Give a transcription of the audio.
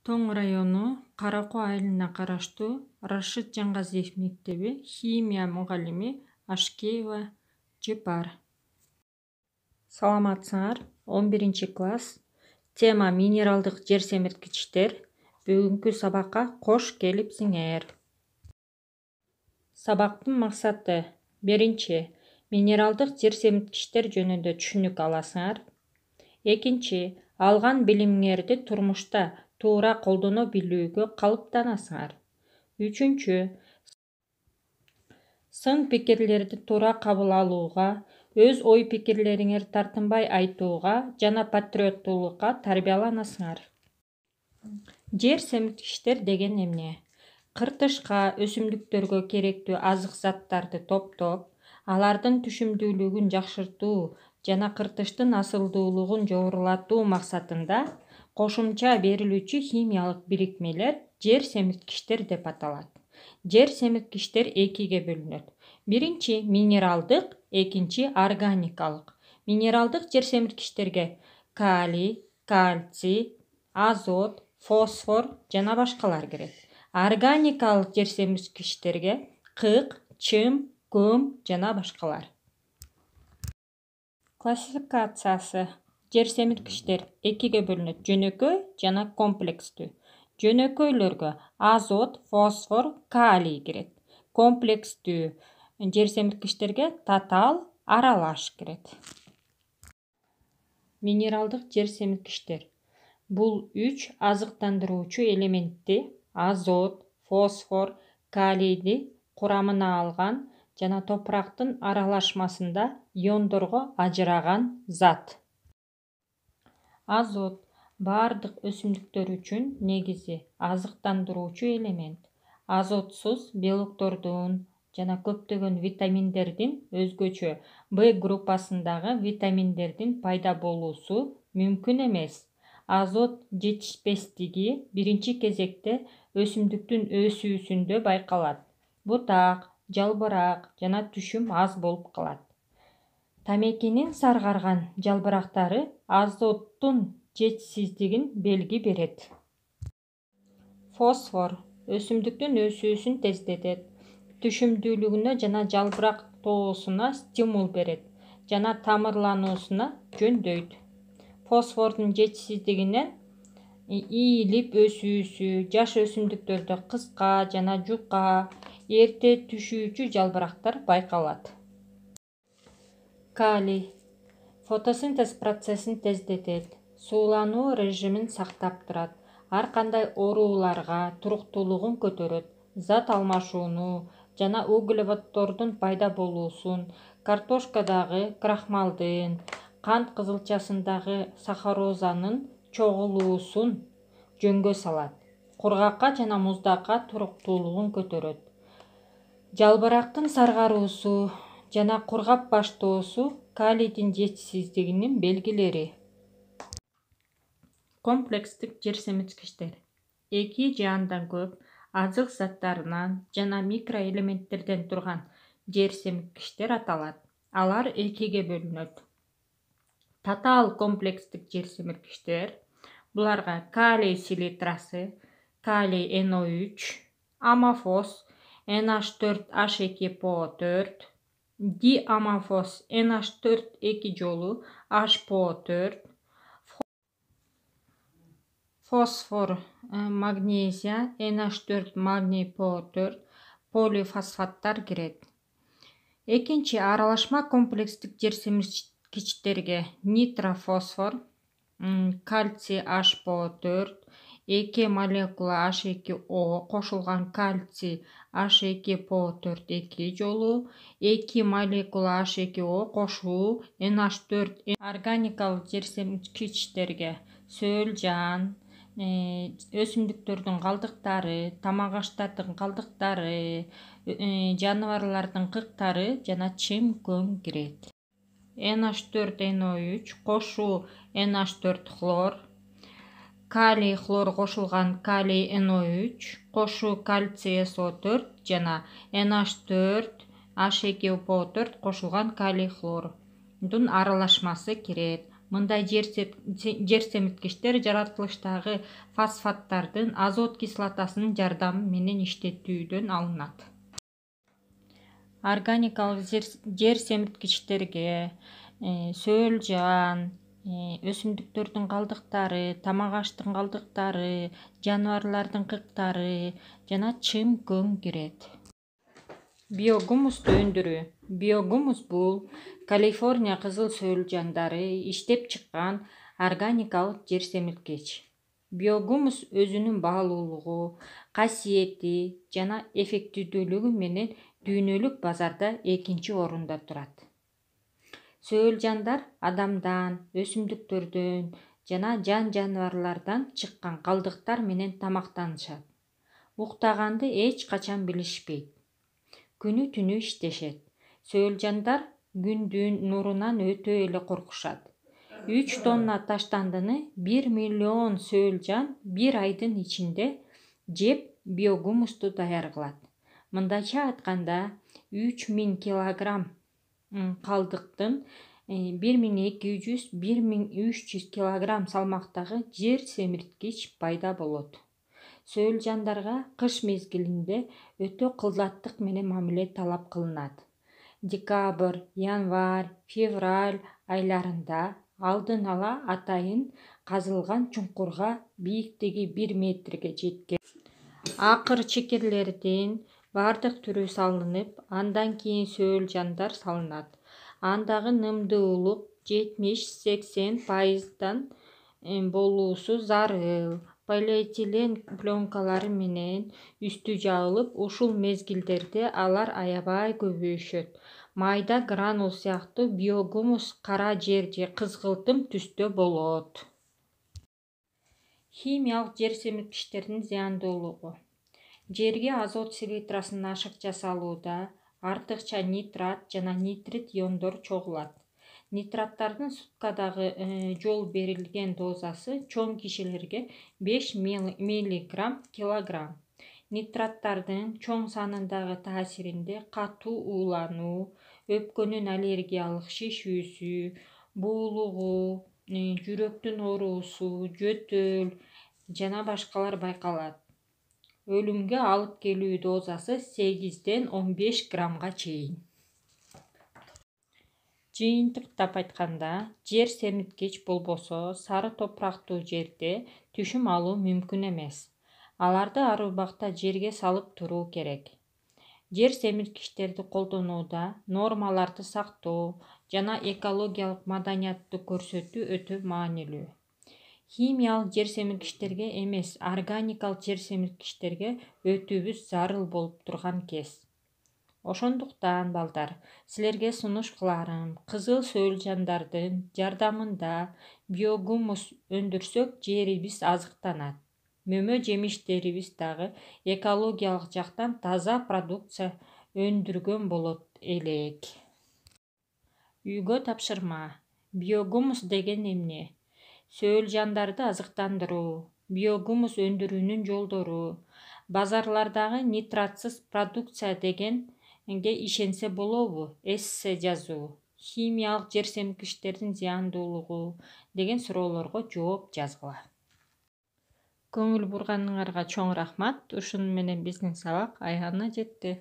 Тоң району Каракуу айылына караштуу Рашид Жаңгазиев мектеби химия мугалими Ашкеева Жыпар. Саламатсыңар. 11-класс. Тема минералдык жер семирткичтер. Бүгүнкү сабакка кош келипсиңер. Сабактын максаты: биринчи, минералдык жер семирткичтер жөнүндө түшүнүк аласыңар. Экинчи, алган билимиңерди турмушта туура колдоно билүүгө калыптанасыңар. Үчүнчү, сын пикирлерди туура кабыл алууга, өз ой пикирлериңер тартынбай айтууга жана патриоттуулукка тарбияланасыңар. Жер семирткичтер деген эмне? Кыртышка, өсүмдүктөргө керектүү азык заттарды топтоп, алардын түшүмдүүлүгүн жакшыртуу жана кыртыштын асылдуулугун жогорулатуу максатында кошумча берилүүчү химиялык бирикмелер жер семирткичтер деп аталат. Жер семирткичтер экиге бөлүнөт. Биринчи минералдык, экинчи органикалык. Минералдык жер семирткичтерге калий, кальций, азот, фосфор жана башкалар кирет. Органикалык жер семирткичтерге кык, чым, көм жана башкалар. Классификациясы: жер семирткичтер экиге бөлүнөт: жөнөкөй жана комплекстүү. Жөнөкөйлөргө азот, фосфор, калий кирет. Комплекстүү жер семирткичтерге татаал, аралаш кирет. Минералдык жер семирткичтер бул 3 азыктандыруучу элементти азот, фосфор, калийди курамына алган жана топурактын аралашмасында иондорго ажыраган зат. Азот бардык өсүмдүктөр үчүн негизи азыктандыруучу элемент. Азотсуз белоктордун жана көптөгөн витаминдердин, өзгөчө В группасындагы витаминдердин пайда болуусу мүмкүн эмес. Азот жетишпестиги биринчи кезекте өсүмдүктүн өсүүсүндө байкалат. Бутак, жалбырак жана түшүм аз болуп калат. Тамекинин саргарган жалбырактары азоттун жетишсиздигин белги берет. Фосфор өсүмдүктүн өсүүсүн тездетет, түшүмдүүлүгүнө жана жалбырак тоосуна стимул берет жана тамырлануусуна жөндөйт. Фосфордун жетишсиздигинен ийилип өсүүсү, жаш өсүмдүктөрдө кыска жана жука, эрте түшүүчү жалбырактар байкалат. Калий фотосинтез процессин тездетет, суулануу режимин сактап турат, ар кандай ооруларга туруктуулугун көтөрөт, зат алмашууну жана углеводдордун пайда болуусун, картошкадагы крахмалдын, кант кызылчасындагы сахарозанын чогулуусун жөнгө салат, кургакка жана муздакка туруктуулугун көтөрөт. Жалбырактын саргаруусу жана кургап баштоосу калийдин жетишсиздигинин белгилери. Комплекстик жер семирткичтер эки же андан көп азык заттарынан жана микроэлементтерден турган жер семирткичтер аталат. Алар экиге бөлүнөт. Татаал комплекстик жер семирткичтер буларга калий селитрасы, калий NO3, амофос NH4H2PO4, диамофос NH4 2 жолу HPO4, фосфор магнезия NH4 магний PO4 полифосфаттар кирет. Экинчи аралашма комплекстик жер семирткичтерге нитрофосфор, кальций HPO4, 2 молекула H2O кошулган кальций H2PO4 2 жолу, 2 молекула H2O кошуу NH4. Органикалык жер семирткичтерге сөөлжан, өсүмдүктөрдүн калдыктары, тамак аштардын калдыктары, жаныбарлардын кыктары жана чым, көм кирет. NH4NO3 кошуу NH4 хлор, калий хлор кошулган калий NO3 кошуу кальций SO4 жана NH4H2PO4 кошулган калий хлордун аралашмасы кирет. Мындай жер семирткичтер жаратылыштагы фосфаттардын азот кислотасынын жардамы менен иштетүүдөн алынат. Органикалык жер семирткичтерге сөөлжан, өсүмдүктөрдүн калдыктары, тамак аштын калдыктары, жаныбарлардын кыктары жана чым-көң кирет. Биогумусту өндүрүү. Биогумус бул Калифорния кызыл сөөлжандары иштеп чыккан органикалык жер семирткич. Биогумус өзүнүн баалуулугу, касиети жана эффективдүүлүгү менен дүйнөлүк базарда экинчи орунда турат. Сөөлжандар адамдан, өсүмдүктөрдөн жана жан-жаныбарлардан чыккан калдыктар менен тамактанышат. Уктаганды эч качан билишпейт. Күнү-түнү иштешет. Сөөлжандар күндүн нурунан өтө эле коркушат. 3 тонна таштандыны 1 миллион сөөлжан бир айдын ичинде жеп биогумусту даяр кылат. Мындайча айтканда 3000 килограмм калдыктын 1200–1300 килограмм салмактагы жер семирткич пайда болот. Сөөлжандарга кыш мезгилинде өтө кылдаттык менен мамиле талап кылынат. Декабрь, январь, февраль айларында алдын ала атайын казылган чуңкурга бийиктиги 1 метрге жеткен акыр чекерлердин бардык түрү салынып, андан кийин сөөлжандар салынат. Андагы нымдуулук 70–80% болуусу зарыл. Полиэтилен пленкалары менен үстү жабылып, ушул мезгилдерде алар аябай көбөйүшөт. Майда гранул сыяктуу биогумус кара жер же кызгылтым түстө болот. Химиялык жер семирткичтердин зыяндуулугу. Жерге азот селитрасын ашыкча салууда артыкча нитрат жана нитрит иондор чогулат. Нитраттардын суткадагы жол берилген дозасы чоң кишилерге 5 мг/кг. Нитраттардын чоң санындагы таасиринде катуу уулануу, өпкөнүн аллергиялык шишүүсү, буулугу, жүрөктүн оорусу, жөтөл жана башкалар байкалат. Өлүмгө алып келүү дозасы 8–15 граммга чейин. Жыйынтыктап айтканда, жер семирткич болбосо сары топурактуу жерде түшүм алуу мүмкүн эмес. Аларды ар убакта жерге салып туруу керек. Жер семирткичтерди колдонууда нормаларды сактоо жана экологиялык маданиятту көрсөтүү өтө маанилүү. Химиялык жер семирткичтерге эмес, органикалык жер семирткичтерге өтүүбүз зарыл болуп турган кез. Ошондуктан балдар, силерге сунуш кыларым, кызыл сөөлжандардын жардамында биогумус өндүрсөк жерибиз азыктанат. Мөмө жемиштерибиз дагы экологиялык жактан таза продукция өндүргөн болот элек. Үйгө тапшырма. Биогумус деген эмне? Сөөлжандарды азыктандыруу, биогумус өндүрүүнүн жолдору, базарлардагы нитратсыз продукция дегенге ишенсе болобу? Эссе жазуу, химиялык жер семирткичтердин зыяндуулугу деген суроолорго жооп жазгыла. Көңүл бурганыңарга чоң рахмат. Ушуну менен биздин сабак аягына жетти.